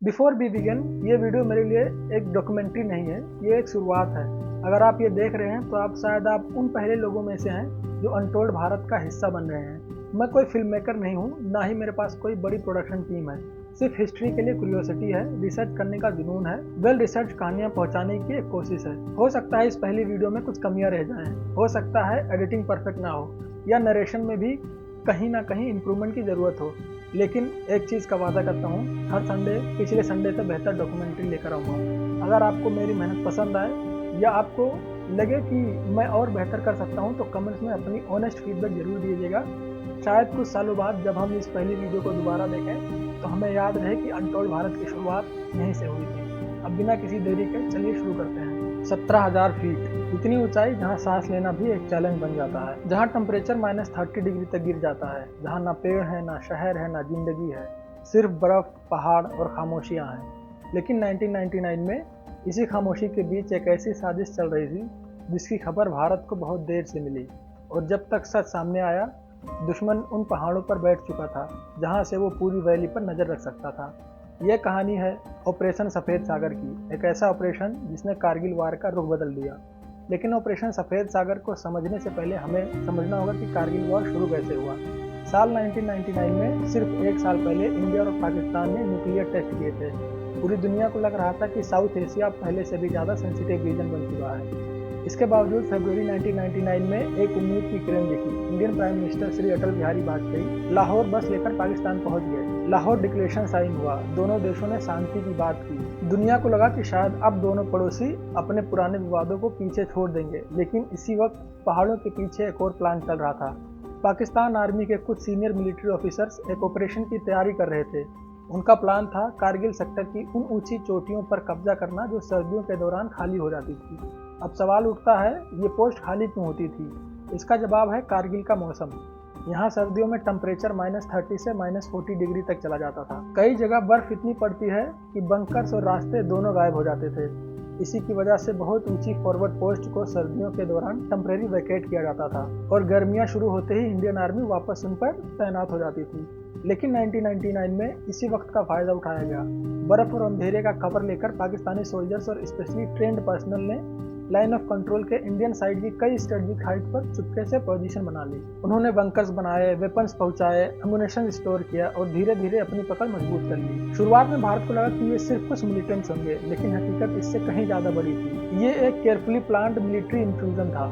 Before we begin, ये video मेरे लिए एक डॉक्यूमेंट्री नहीं है, ये एक शुरुआत है। अगर आप ये देख रहे हैं तो आप उन पहले लोगों में से हैं जो अनटोल्ड भारत का हिस्सा बन रहे हैं। मैं कोई फिल्म मेकर नहीं हूँ, ना ही मेरे पास कोई बड़ी प्रोडक्शन टीम है। सिर्फ हिस्ट्री के लिए क्यूरियोसिटी है, रिसर्च करने का जुनून है, वेल रिसर्च कहानियाँ पहुँचाने की एक कोशिश है। हो सकता है इस पहली वीडियो में कुछ कमियाँ रह जाएं, हो सकता है एडिटिंग परफेक्ट ना हो या नरेशन में भी कहीं ना कहीं इम्प्रूवमेंट की ज़रूरत हो, लेकिन एक चीज़ का वादा करता हूँ, हर संडे पिछले संडे से बेहतर डॉक्यूमेंट्री लेकर आऊँगा। अगर आपको मेरी मेहनत पसंद आए या आपको लगे कि मैं और बेहतर कर सकता हूँ तो कमेंट्स में अपनी ऑनेस्ट फीडबैक जरूर दीजिएगा। शायद कुछ सालों बाद जब हम इस पहली वीडियो को दोबारा देखें तो हमें याद रहे कि अनटोल्ड भारत की शुरुआत यहीं से हुई थी। अब बिना किसी देरी के चलिए शुरू करते हैं। 17,000 फीट, इतनी ऊंचाई जहां सांस लेना भी एक चैलेंज बन जाता है, जहां टेम्परेचर -30 डिग्री तक गिर जाता है, जहां ना पेड़ है, ना शहर है, ना जिंदगी है, सिर्फ बर्फ, पहाड़ और खामोशियां हैं। लेकिन 1999 में इसी खामोशी के बीच एक ऐसी साजिश चल रही थी जिसकी खबर भारत को बहुत देर से मिली, और जब तक सच सामने आया दुश्मन उन पहाड़ों पर बैठ चुका था जहां से वो पूरी वैली पर नजर रख सकता था। यह कहानी है ऑपरेशन सफ़ेद सागर की, एक ऐसा ऑपरेशन जिसने कारगिल वार का रुख बदल दिया। लेकिन ऑपरेशन सफ़ेद सागर को समझने से पहले हमें समझना होगा कि कारगिल वॉर शुरू कैसे हुआ। साल 1999 में, सिर्फ एक साल पहले, इंडिया और पाकिस्तान ने न्यूक्लियर टेस्ट किए थे। पूरी दुनिया को लग रहा था कि साउथ एशिया पहले से भी ज़्यादा सेंसिटिव रीजन बन चुका है। इसके बावजूद फरवरी 1999 में एक उम्मीद की किरण दिखी। Indian prime minister Shri Atal Bihari Vajpayee Lahore बस लेकर पाकिस्तान पहुंच गए। लाहौर डिक्लेरेशन साइन हुआ, दोनों देशों ने शांति की बात की। दुनिया को लगा कि शायद अब दोनों पड़ोसी अपने पुराने विवादों को पीछे छोड़ देंगे, लेकिन इसी वक्त पहाड़ों के पीछे एक और प्लान चल रहा था। पाकिस्तान आर्मी के कुछ सीनियर मिलिट्री ऑफिसर्स एक ऑपरेशन की तैयारी कर रहे थे। उनका प्लान था कारगिल सेक्टर की उन ऊंची चोटियों पर कब्जा करना जो सर्दियों के दौरान खाली हो जाती थी। अब सवाल उठता है, ये पोस्ट खाली क्यों होती थी? इसका जवाब है कारगिल का मौसम। यहाँ सर्दियों में टेम्परेचर -30 से -40 डिग्री तक चला जाता था। कई जगह बर्फ इतनी पड़ती है कि बंकर्स और रास्ते दोनों गायब हो जाते थे। इसी की वजह से बहुत ऊंची फॉरवर्ड पोस्ट को सर्दियों के दौरान टेम्परेरी वैकेट किया जाता था और गर्मियां शुरू होते ही इंडियन आर्मी वापस उन पर तैनात हो जाती थी। लेकिन 1999 में इसी वक्त का फायदा उठाया गया। बर्फ और अंधेरे का कवर लेकर पाकिस्तानी सोल्जर्स और स्पेशली ट्रेंड पर्सनल ने लाइन ऑफ कंट्रोल के इंडियन साइड की कई स्ट्रेटेजिक हाइट पर चुपके से पोजीशन बना ली। उन्होंने बंकर्स बनाए, वेपन्स पहुंचाए, एमुनेशन स्टोर किया और धीरे धीरे अपनी पकड़ मजबूत कर ली। शुरुआत में भारत को लगा कि ये सिर्फ कुछ मिलिटेंट्स होंगे, लेकिन हकीकत इससे कहीं ज्यादा बड़ी थी। ये एक केयरफुली प्लान्ड मिलिट्री इंफ्यूजन था।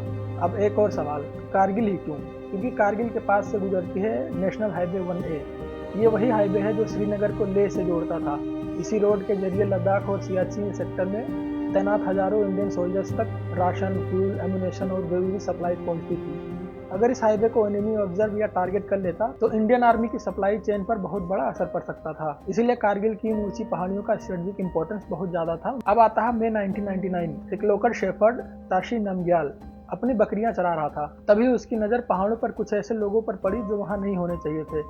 अब एक और सवाल, कारगिल ही क्यों? क्योंकि कारगिल के पास से गुजरती है नेशनल हाईवे 1A। ये वही हाईवे है जो श्रीनगर को लेह से जोड़ता था। इसी रोड के जरिए लद्दाख और सियाचिन सेक्टर में तैनात हजारों इंडियन सोल्जर्स तक राशन, फ्यूल, एमुनेशन और जरूरी सप्लाई पहुंचती थी। अगर इस हाईवे को एनिमी ऑब्जर्व या टारगेट कर लेता तो इंडियन आर्मी की सप्लाई चेन पर बहुत बड़ा असर पड़ सकता था। इसीलिए कारगिल की इन ऊंची पहाड़ियों का स्ट्रेटेजिक इंपॉर्टेंस बहुत ज्यादा था। अब आता है मई 1999। एक लोकल शेफर्ड ताशी नमग्याल अपनी बकरियां चरा रहा था। तभी उसकी नज़र पहाड़ों पर कुछ ऐसे लोगों पर पड़ी जो वहां नहीं होने चाहिए थे।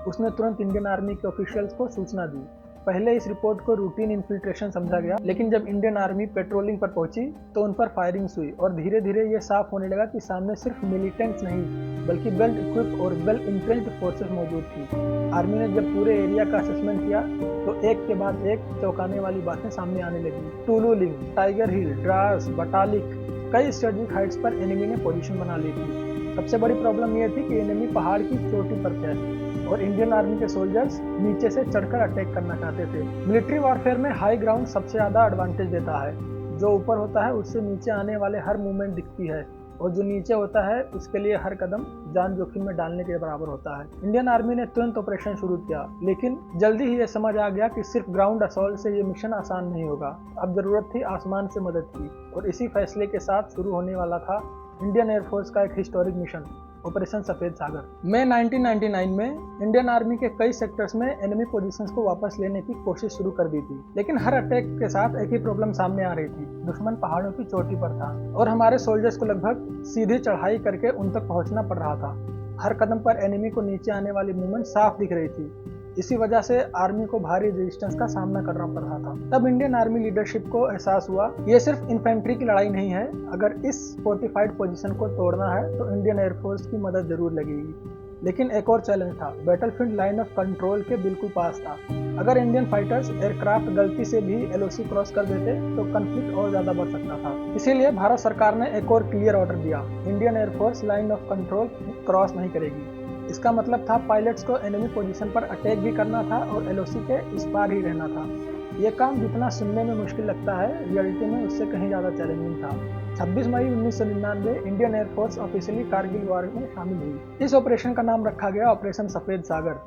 उसने तुरंत इंडियन आर्मी के ऑफिशियल्स को सूचना दी। पहले इस रिपोर्ट को रूटीन इन्फिल्ट्रेशन समझा गया, लेकिन जब इंडियन आर्मी पेट्रोलिंग पर पहुंची तो उन पर फायरिंग्स हुई और धीरे धीरे ये साफ होने लगा कि सामने सिर्फ मिलिटेंट्स नहीं बल्कि वेल इक्विप्ड और वेल इंट्रेंच्ड फोर्सेस मौजूद थी। आर्मी ने जब पूरे एरिया का असेसमेंट किया तो एक के बाद एक चौंकाने वाली बातें सामने आने लगी। टूलू लिंग, टाइगर हिल, द्रास, बटालिक, कई स्ट्रेटेजिक हाइट्स पर एनिमी ने पोजीशन बना ली थी। सबसे बड़ी प्रॉब्लम यह थी कि एनिमी पहाड़ की चोटी पर थे और इंडियन आर्मी के सोल्जर्स नीचे से चढ़कर अटैक करना चाहते थे। मिलिट्री वॉरफेयर में हाई ग्राउंड सबसे ज़्यादा एडवांटेज देता है। जो ऊपर होता है उससे नीचे आने वाले हर मूवमेंट दिखती है, और जो नीचे होता है उसके लिए हर कदम जान जोखिम में डालने के बराबर होता है। इंडियन आर्मी ने तुरंत ऑपरेशन शुरू किया, लेकिन जल्दी ही ये समझ आ गया कि सिर्फ ग्राउंड असॉल्ट से ये मिशन आसान नहीं होगा। अब जरूरत थी आसमान से मदद की, और इसी फैसले के साथ शुरू होने वाला था इंडियन एयरफोर्स का एक हिस्टोरिक मिशन, ऑपरेशन सफ़ेद सागर। मई 1999 में इंडियन आर्मी के कई सेक्टर्स में एनिमी पोजीशंस को वापस लेने की कोशिश शुरू कर दी थी, लेकिन हर अटैक के साथ एक ही प्रॉब्लम सामने आ रही थी। दुश्मन पहाड़ों की चोटी पर था और हमारे सोल्जर्स को लगभग सीधी चढ़ाई करके उन तक पहुंचना पड़ रहा था। हर कदम पर एनिमी को नीचे आने वाली मूवमेंट साफ दिख रही थी। इसी वजह से आर्मी को भारी रेजिस्टेंस का सामना करना पड़ रहा था। तब इंडियन आर्मी लीडरशिप को एहसास हुआ ये सिर्फ इन्फेंट्री की लड़ाई नहीं है, अगर इस फोर्टिफाइड पोजीशन को तोड़ना है तो इंडियन एयरफोर्स की मदद जरूर लगेगी। लेकिन एक और चैलेंज था, बैटलफील्ड लाइन ऑफ कंट्रोल के बिल्कुल पास था। अगर इंडियन फाइटर्स एयरक्राफ्ट गलती से भी एलओसी क्रॉस कर देते तो कंफ्लिक्ट और ज्यादा बढ़ सकता था। इसीलिए भारत सरकार ने एक और क्लियर ऑर्डर दिया, Indian air force line of control cross नहीं करेगी। इसका मतलब था पायलट्स को एनिमी पोजीशन पर अटैक भी करना था और एलओसी के इस पार ही रहना था। ये काम जितना सुनने में मुश्किल लगता है, रियलिटी में उससे कहीं ज़्यादा चैलेंजिंग था। 26 मई 1999 Indian air force officially Kargil war में शामिल हुई। इस ऑपरेशन का नाम रखा गया ऑपरेशन सफ़ेद सागर।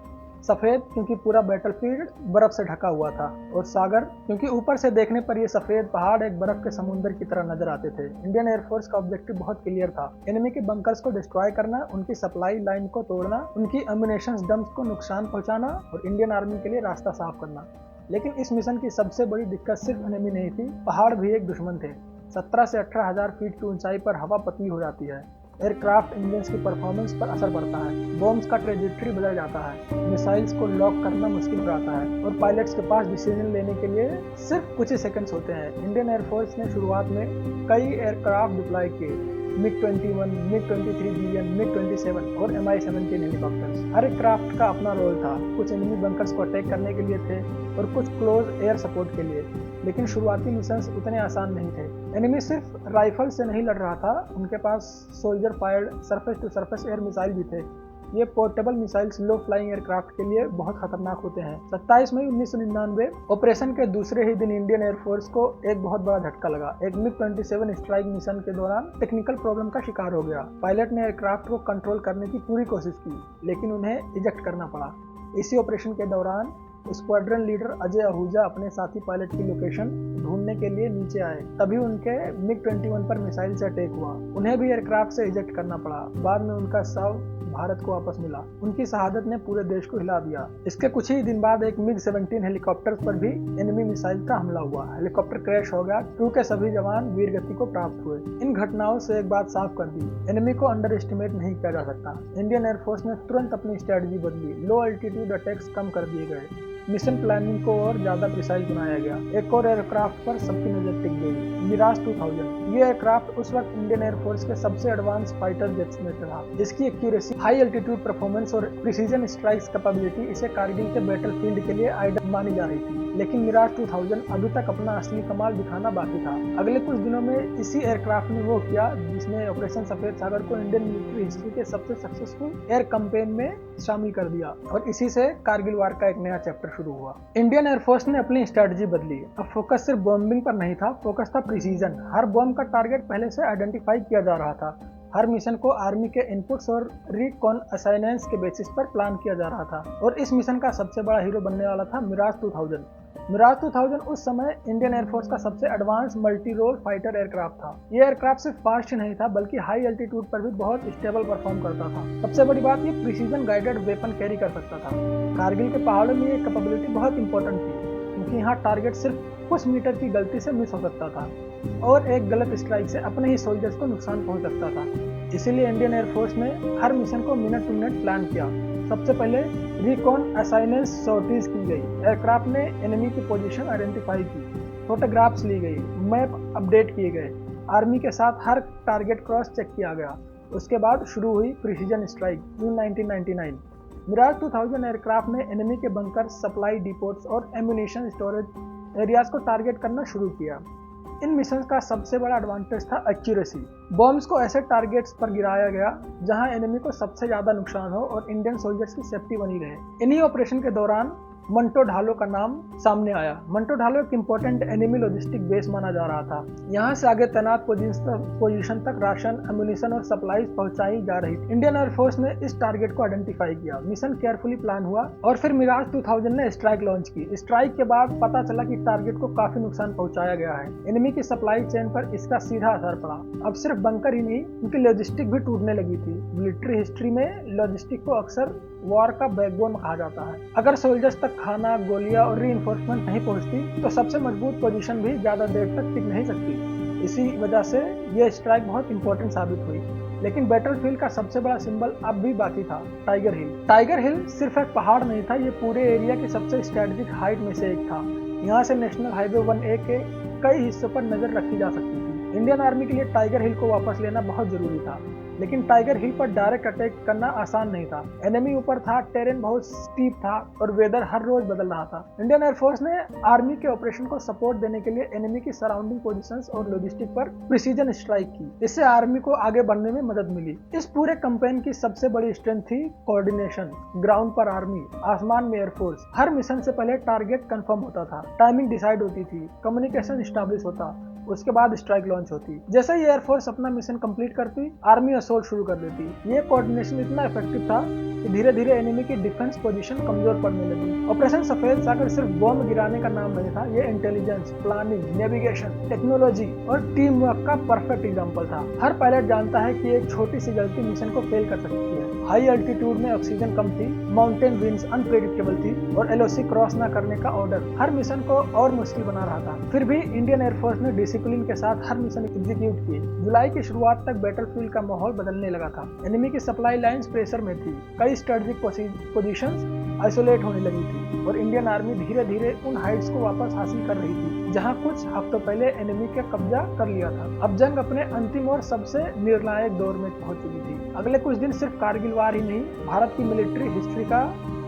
सफ़ेद क्योंकि पूरा बैटलफील्ड बर्फ से ढका हुआ था, और सागर क्योंकि ऊपर से देखने पर ये सफ़ेद पहाड़ एक बर्फ के समुद्र की तरह नजर आते थे। इंडियन एयरफोर्स का ऑब्जेक्टिव बहुत क्लियर था, एनिमी के बंकर्स को डिस्ट्रॉय करना, उनकी सप्लाई लाइन को तोड़ना, उनकी एम्युनिशन डंप्स को नुकसान पहुंचाना और इंडियन आर्मी के लिए रास्ता साफ करना। लेकिन इस मिशन की सबसे बड़ी दिक्कत सिर्फ एनिमी नहीं थी, पहाड़ भी एक दुश्मन थे। 17 से 18,000 फीट की ऊंचाई पर हवा पतली हो जाती है, एयरक्राफ्ट इंजन्स की परफॉर्मेंस पर असर पड़ता है, बॉम्ब्स का ट्रेजेक्टरी बदल जाता है, मिसाइल्स को लॉक करना मुश्किल हो जाता है और पायलट्स के पास डिसीजन लेने के लिए सिर्फ कुछ ही सेकंड्स होते हैं। इंडियन एयरफोर्स ने शुरुआत में कई एयरक्राफ्ट डिप्लॉय किए, MiG-21, MiG-23 Gripen, MiG-27 और Mi-17 हेलीकॉप्टर्स। हर एक क्राफ्ट का अपना रोल था, कुछ एनिमी बंकर्स को अटैक करने के लिए थे और कुछ क्लोज एयर सपोर्ट के लिए। लेकिन शुरुआती मिशंस उतने आसान नहीं थे। एनिमी सिर्फ राइफल से नहीं लड़ रहा था, उनके पास soldier fired surface to surface air missile भी थे। ये portable missiles low flying aircraft के लिए बहुत खतरनाक होते हैं। 27 मई 1999 ऑपरेशन के दूसरे ही दिन इंडियन एयरफोर्स को एक बहुत बड़ा झटका लगा। एक MiG-27 स्ट्राइक मिशन के दौरान टेक्निकल प्रॉब्लम का शिकार हो गया। पायलट ने एयरक्राफ्ट को कंट्रोल करने की पूरी कोशिश की, लेकिन उन्हें इजेक्ट करना पड़ा। इसी ऑपरेशन के दौरान स्क्वाड्रन लीडर अजय आहूजा अपने साथी पायलट की लोकेशन ढूंढने के लिए नीचे आए, तभी उनके MiG-21 पर मिसाइल से अटैक हुआ। उन्हें भी एयरक्राफ्ट से इजेक्ट करना पड़ा। बाद में उनका शव भारत को वापस मिला। उनकी शहादत ने पूरे देश को हिला दिया। इसके कुछ ही दिन बाद एक MiG-17 हेलीकॉप्टर पर भी एनिमी मिसाइल का हमला हुआ। हेलीकॉप्टर क्रैश हो गया, क्रू के सभी जवान वीरगति को प्राप्त हुए। इन घटनाओं से एक बात साफ कर दी, एनिमी को अंडर एस्टिमेट नहीं किया जा सकता। इंडियन एयरफोर्स ने तुरंत अपनी स्ट्रेटजी बदली, लो अल्टीट्यूड अटैक्स कम कर दिए गए, मिशन प्लानिंग को और ज्यादा प्रिसाइज बनाया गया। एक और एयरक्राफ्ट पर सबकी नजर टिक गई, मिराज 2000। ये एयरक्राफ्ट उस वक्त इंडियन एयरफोर्स के सबसे एडवांस फाइटर जेट्स में था। इसकी एक्यूरेसी, हाई एल्टीट्यूड परफॉर्मेंस और प्रिसीजन स्ट्राइक्स कैपेबिलिटी इसे कारगिल के बैटलफील्ड के लिए आइडल मानी जा रही थी। लेकिन मिराज 2000 अभी तक अपना असली कमाल दिखाना बाकी था। अगले कुछ दिनों में इसी एयरक्राफ्ट ने वो किया जिसने ऑपरेशन सफेद सागर को इंडियन मिलिट्री हिस्ट्री के सबसे सक्सेसफुल एयर कैंपेन में शामिल कर दिया, और इसी से कारगिल वार का एक नया चैप्टर शुरू हुआ। इंडियन एयरफोर्स ने अपनी स्ट्रेटजी बदली। अब फोकस सिर्फ बॉम्बिंग पर नहीं था, फोकस था प्रिसीजन। हर बॉम्ब का टारगेट पहले से आइडेंटिफाई किया जा रहा था। हर मिशन को आर्मी के इनपुट्स और रिकॉनसाइनेंस के बेसिस पर प्लान किया जा रहा था, और इस मिशन का सबसे बड़ा हीरो बनने वाला था मिराज 2000। मिराज 2000 उस समय इंडियन एयरफोर्स का सबसे advance multi role fighter aircraft था। ये एयरक्राफ्ट सिर्फ फास्ट ही नहीं था, बल्कि हाई एल्टीट्यूड पर भी बहुत स्टेबल परफॉर्म करता था। सबसे बड़ी बात, ये प्रिसीजन गाइडेड वेपन कैरी कर सकता था। कारगिल के पहाड़ों में ये कैपेबिलिटी बहुत इंपॉर्टेंट थी, क्योंकि यहाँ टारगेट सिर्फ कुछ मीटर की गलती से मिस हो सकता था और एक गलत स्ट्राइक से अपने ही सोल्जर्स को नुकसान पहुंच सकता था। इसीलिए इंडियन एयरफोर्स ने हर मिशन को मिनट टू मिनट प्लान किया। सबसे पहले रिकॉनसाइनेंस सॉर्टीज की गई, एयरक्राफ्ट ने एनिमी की पोजीशन आइडेंटिफाई की, फोटोग्राफ्स ली गई, मैप अपडेट किए गए, आर्मी के साथ हर टारगेट क्रॉस चेक किया गया। उसके बाद शुरू हुई प्रिसीजन स्ट्राइक जून 1999। मिराज 2000 एयरक्राफ्ट ने एनिमी के बंकर, सप्लाई डिपोट्स और एम्यूनिशन स्टोरेज एरियाज को टारगेट करना शुरू किया। इन मिशन का सबसे बड़ा एडवांटेज था एक्यूरेसी। बॉम्ब्स को ऐसे टारगेट्स पर गिराया गया जहां एनिमी को सबसे ज्यादा नुकसान हो और इंडियन सोल्जर्स की सेफ्टी बनी रहे। इन्हीं ऑपरेशन के दौरान मंटो ढालो का नाम सामने आया। मंटो ढालो एक इंपॉर्टेंट एनिमी लॉजिस्टिक बेस माना जा रहा था। यहाँ से आगे तैनात पोजीशन तक राशन, एम्यूनिशन और सप्लाईज पहुंचाई जा रही थी। इंडियन एयरफोर्स ने इस टारगेट को आइडेंटिफाई किया, मिशन केयरफुली प्लान हुआ और फिर मिराज 2000 ने स्ट्राइक लॉन्च की। स्ट्राइक के बाद पता चला कि टारगेट को काफी नुकसान पहुंचाया गया है। एनिमी की सप्लाई चेन पर इसका सीधा असर पड़ा। अब सिर्फ बंकर ही नहीं, उनकी लॉजिस्टिक भी टूटने लगी थी। मिलिट्री हिस्ट्री में लॉजिस्टिक को अक्सर वॉर का बैकबोन कहा जाता है। अगर सोल्जर्स तक खाना, गोलियां और रीइंफोर्समेंट नहीं पहुंचती तो सबसे मजबूत पोजीशन भी ज्यादा देर तक टिक नहीं सकती। इसी वजह से यह स्ट्राइक बहुत इंपॉर्टेंट साबित हुई। लेकिन बैटलफील्ड का सबसे बड़ा सिंबल अब भी बाकी था, टाइगर हिल। टाइगर हिल सिर्फ एक पहाड़ नहीं था, ये पूरे एरिया की सबसे स्ट्रेटेजिक हाइट में से एक था। यहाँ से नेशनल हाईवे 1A के कई हिस्सों पर नजर रखी जा सकती थी। इंडियन आर्मी के लिए टाइगर हिल को वापस लेना बहुत जरूरी था, लेकिन टाइगर हिल पर डायरेक्ट अटैक करना आसान नहीं था। एनिमी ऊपर था, टेरेन बहुत स्टीप था और वेदर हर रोज बदल रहा था। इंडियन एयरफोर्स ने आर्मी के ऑपरेशन को सपोर्ट देने के लिए एनिमी की सराउंडिंग पोजीशंस और लॉजिस्टिक पर प्रिसीजन स्ट्राइक की। इससे आर्मी को आगे बढ़ने में मदद मिली। इस पूरे कैंपेन की सबसे बड़ी स्ट्रेंथ थी कोऑर्डिनेशन। ग्राउंड पर आर्मी, आसमान में एयरफोर्स। हर मिशन से पहले टारगेट कंफर्म होता था, टाइमिंग डिसाइड होती थी, कम्युनिकेशन स्टैब्लिश होता, उसके बाद स्ट्राइक लॉन्च होती। जैसे ही एयरफोर्स अपना मिशन कंप्लीट करती, आर्मी असोल्ट शुरू कर देती। ये कोऑर्डिनेशन इतना इफेक्टिव था कि धीरे धीरे एनिमी की डिफेंस पोजीशन कमजोर पड़ने लगी। ऑपरेशन सफेद सागर सिर्फ बॉम्ब गिराने का नाम नहीं था, ये इंटेलिजेंस, प्लानिंग, नेविगेशन, टेक्नोलॉजी और टीम वर्क का परफेक्ट एग्जांपल था। हर पायलट जानता है कि एक छोटी सी गलती मिशन को फेल कर सकती है। हाई अल्टीट्यूड में ऑक्सीजन कम थी, माउंटेन विंड्स अनप्रेडिक्टेबल थी और एलओसी क्रॉस न करने का ऑर्डर हर मिशन को और मुश्किल बना रहा था। फिर भी इंडियन एयरफोर्स ने डिसिप्लिन के साथ हर मिशन एग्जीक्यूट किए। जुलाई की शुरुआत तक बैटलफील्ड का माहौल बदलने लगा था। एनिमी की सप्लाई लाइंस प्रेशर में थी, कई स्ट्रेटेजिक पोजीशंस आइसोलेट होने लगी थी और इंडियन आर्मी धीरे धीरे उन हाइट्स को वापस हासिल कर रही थी जहां कुछ हफ्तों पहले एनिमी का कब्जा कर लिया था। अब जंग अपने अंतिम और सबसे निर्णायक दौर में पहुंच चुकी थी। अगले कुछ दिन सिर्फ कारगिल वार ही नहीं, भारत की मिलिट्री हिस्ट्री का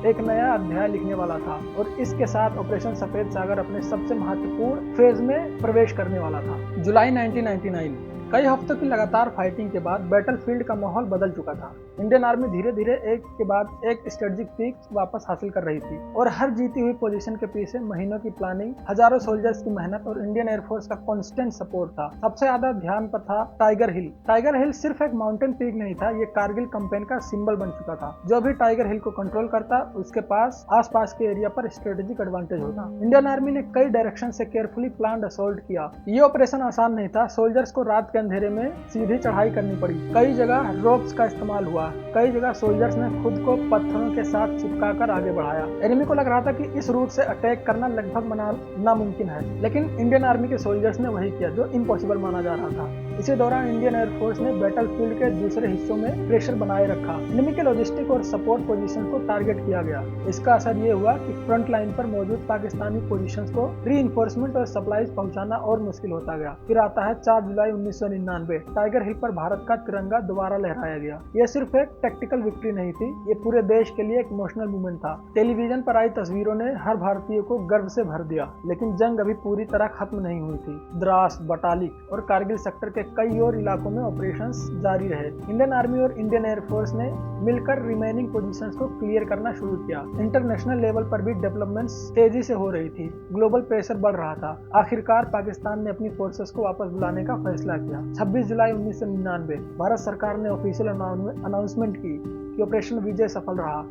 एक नया अध्याय लिखने वाला था और इसके साथ ऑपरेशन सफेद सागर अपने सबसे महत्वपूर्ण फेज में प्रवेश करने वाला था। जुलाई 1999, कई हफ्तों की लगातार फाइटिंग के बाद बैटलफील्ड का माहौल बदल चुका था। इंडियन आर्मी धीरे धीरे एक के बाद एक स्ट्रेटेजिक पीक वापस हासिल कर रही थी और हर जीती हुई पोजीशन के पीछे महीनों की प्लानिंग, हजारों सोल्जर्स की मेहनत और इंडियन एयरफोर्स का कांस्टेंट सपोर्ट था। सबसे ज्यादा ध्यान पर था टाइगर हिल। टाइगर हिल सिर्फ एक माउंटेन पीक नहीं था, ये कारगिल कैंपेन का सिंबल बन चुका था। जो भी टाइगर हिल को कंट्रोल करता, उसके पास आसपास के एरिया पर स्ट्रेटेजिक एडवांटेज होता। इंडियन आर्मी ने कई डायरेक्शन से केयरफुली प्लान्ड असॉल्ट किया। ये ऑपरेशन आसान नहीं था। सोल्जर्स को रात के अंधेरे में सीधी चढ़ाई करनी पड़ी। कई जगह रोप्स का इस्तेमाल हुआ, कई जगह सोल्जर्स ने खुद को पत्थरों के साथ चिपकाकर आगे बढ़ाया। एनिमी को लग रहा था कि इस रूट से अटैक करना लगभग नामुमकिन है, लेकिन इंडियन आर्मी के सोल्जर्स ने वही किया जो इम्पॉसिबल माना जा रहा था। इसी दौरान इंडियन एयरफोर्स ने बैटलफील्ड के दूसरे हिस्सों में प्रेशर बनाए रखा। एनिमी के लॉजिस्टिक और सपोर्ट पोजीशन को टारगेट किया गया। इसका असर ये हुआ कि फ्रंट लाइन पर मौजूद पाकिस्तानी पोजीशंस को रीइंफोर्समेंट और सप्लाईज पहुंचाना और मुश्किल होता गया। फिर आता है 4 जुलाई 1999। टाइगर हिल पर भारत का तिरंगा दोबारा लहराया गया। यह सिर्फ एक टैक्टिकल विक्ट्री नहीं थी, ये पूरे देश के लिए एक इमोशनल मूवमेंट था। टेलीविजन पर आई तस्वीरों ने हर भारतीय को गर्व से भर दिया, लेकिन जंग अभी पूरी तरह खत्म नहीं हुई थी। द्रास, बटालिक और कारगिल सेक्टर के कई और इलाकों में ऑपरेशंस जारी रहे। इंडियन आर्मी और इंडियन एयरफोर्स ने मिलकर रिमेनिंग पोजीशंस को क्लियर करना शुरू किया। इंटरनेशनल लेवल पर भी डेवलपमेंट्स तेजी से हो रही थी, ग्लोबल प्रेशर बढ़ रहा था। आखिरकार पाकिस्तान ने अपनी फोर्सेस को वापस बुलाने का फैसला किया। 26 जुलाई 1999 भारत सरकार ने ऑफिशियल अनाउंसमेंट की कि ऑपरेशन विजय सफल रहा।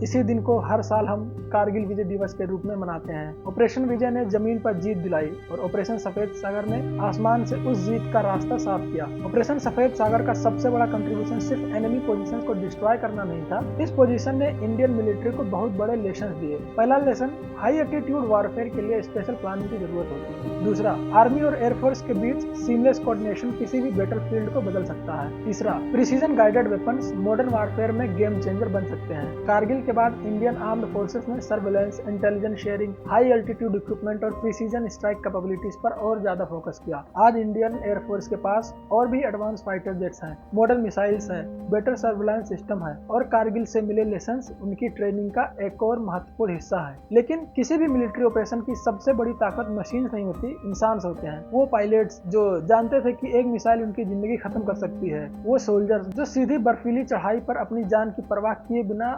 इसी दिन को हर साल हम कारगिल विजय दिवस के रूप में मनाते हैं। ऑपरेशन विजय ने जमीन पर जीत दिलाई और ऑपरेशन सफेद सागर ने आसमान से उस जीत का रास्ता साफ किया। ऑपरेशन सफेद सागर का सबसे बड़ा कंट्रीब्यूशन सिर्फ एनिमी पोजीशंस को डिस्ट्रॉय करना नहीं था। इस पोजीशन ने इंडियन मिलिट्री को बहुत बड़े लेसन दिए। पहला लेसन, हाई एल्टीट्यूड वारफेयर के लिए स्पेशल प्लानिंग की जरूरत होती है। दूसरा, आर्मी और एयरफोर्स के बीच सीमलेस कोऑर्डिनेशन किसी भी बैटलफील्ड को बदल सकता है। तीसरा, precision guided weapons modern warfare में गेम चेंजर बन सकते हैं। कारगिल के बाद इंडियन आर्म्ड फोर्सेस ने surveillance, intelligence sharing, high altitude equipment और प्रिसीजन स्ट्राइक कैपेबिलिटीज पर और ज्यादा फोकस किया। आज इंडियन एयरफोर्स के पास और भी एडवांस फाइटर जेट्स हैं, मॉडर्न मिसाइल्स हैं, बेटर सर्वेलेंस सिस्टम है और कारगिल से मिले लेसन्स उनकी ट्रेनिंग का एक और महत्वपूर्ण हिस्सा है। लेकिन किसी भी मिलिट्री ऑपरेशन की सबसे बड़ी ताकत मशीन नहीं होती, इंसान होते हैं। वो पायलट्स जो जानते थे कि एक मिसाइल उनकी जिंदगी खत्म कर सकती है, वो सोल्जर्स जो सीधी बर्फीली चढ़ाई पर अपनी जान की परवाह किए बिना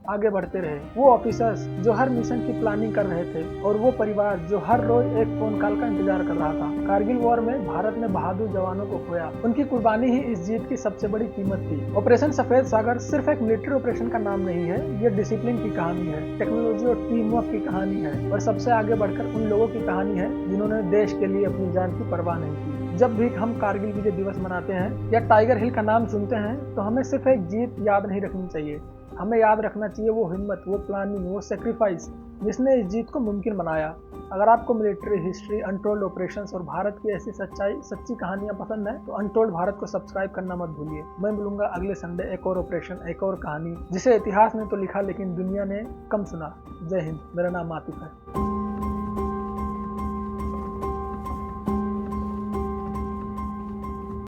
आगे बढ़ते रहे, वो ऑफिसर्स जो हर मिशन की प्लानिंग कर रहे थे और वो परिवार जो हर रोज एक फोन कॉल का इंतजार कर रहा था। कारगिल वॉर में भारत ने बहादुर जवानों को खोया, उनकी कुर्बानी ही इस जीत की सबसे बड़ी कीमत थी। ऑपरेशन सफेद सागर सिर्फ एक मिलिट्री ऑपरेशन का नाम नहीं है, ये डिसिप्लिन की कहानी है, टेक्नोलॉजी और टीम वर्क की कहानी है और सबसे आगे बढ़कर उन लोगों की कहानी है जिन्होंने देश के लिए अपनी जान की परवाह नहीं की। जब भी हम कारगिल विजय दिवस मनाते हैं या टाइगर हिल का नाम सुनते हैं तो हमें सिर्फ एक जीत याद नहीं रखनी चाहिए, हमें याद रखना चाहिए वो हिम्मत, वो प्लानिंग, वो सेक्रीफाइस जिसने इस जीत को मुमकिन बनाया। अगर आपको मिलिट्री हिस्ट्री, अनटोल्ड ऑपरेशंस और भारत की ऐसी सच्ची कहानियां पसंद है तो अनटोल्ड भारत को सब्सक्राइब करना मत भूलिए। मैं मिलूंगा अगले संडे एक और ऑपरेशन, एक और कहानी जिसे इतिहास ने तो लिखा लेकिन दुनिया ने कम सुना। जय हिंद, मेरा नाम आतिफ है।